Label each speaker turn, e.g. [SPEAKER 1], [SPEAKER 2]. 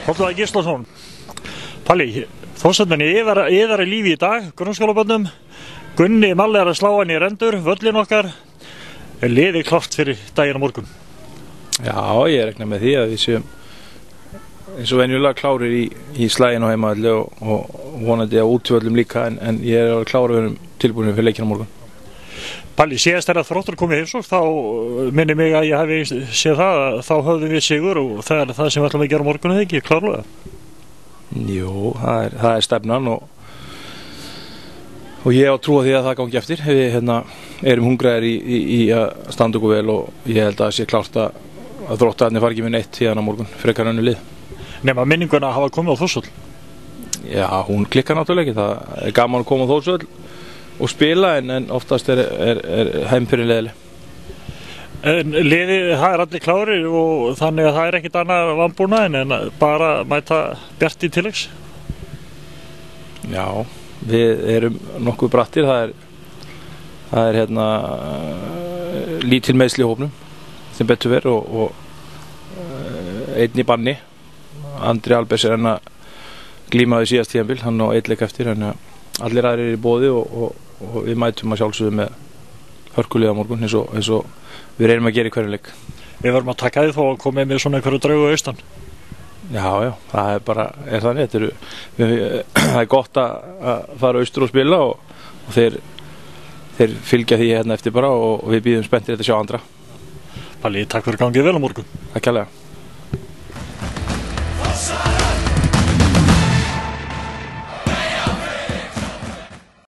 [SPEAKER 1] Hólmar Gíslason. Palli, Þórshöfnin yðar lífi í dag, grunnskólabörnum. Gunni Malli að slá hann í rendur, völlin okkar. Er liðið klárt fyrir daginn á morgun?
[SPEAKER 2] Já, ég rekna með því að við séum eins og venjulega klárir í slaginn á heimavelli og vonandi á útvöllum líka, en ég er alveg klár að vera tilbúin fyrir leikinn á morgun.
[SPEAKER 1] Palli, síðast þegar Þróttur kom í heimsókn, þá minni mig að ég hafi séð það að þá höfðum við sigur og það er það sem við ætlum að gera á morgun, eða ekki, klárlega?
[SPEAKER 2] Jú, það er stefnan og ég á trú á því að það gangi eftir. Við erum hungraðir í að standa okkur vel og ég held að það sé klárt að Þróttararnir fari ekki með neitt síðan á morgun, frekar önnur lið.
[SPEAKER 1] Nema minninguna að hafa komið á Þórsvöll? Já,
[SPEAKER 2] hún klikkar náttúrulega ekki. Það er gaman að koma á Þórsvöll og spila, en oftast er heimfyrir leiðileg.
[SPEAKER 1] En liðið, það er allir klárir og þannig að það er ekkert annað vanbúna en bara mæta bjart í tilleiks?
[SPEAKER 2] Já, við erum nokkuð brattir. Það er lítil meiðsli í hópnum sem betur ver og einn í banni. Andri Albers er að glíma við síðast tímabil, hann á einn leik eftir, en allir aðrir eru í boði og við mætum að sjálfsögðu með hörkulið á morgun eins og við reynum að gera í hverju leik.
[SPEAKER 1] Við verðum að taka því þó að koma með svona einhverju draugu austan.
[SPEAKER 2] Já, það er bara þannig. Það er gott að fara austur og spila og þeir fylgja því hérna eftir bara og við bíðum spenntir að sjá andra.
[SPEAKER 1] Palli, takk fyrir gangið vel á morgun.
[SPEAKER 2] Takk kærlega.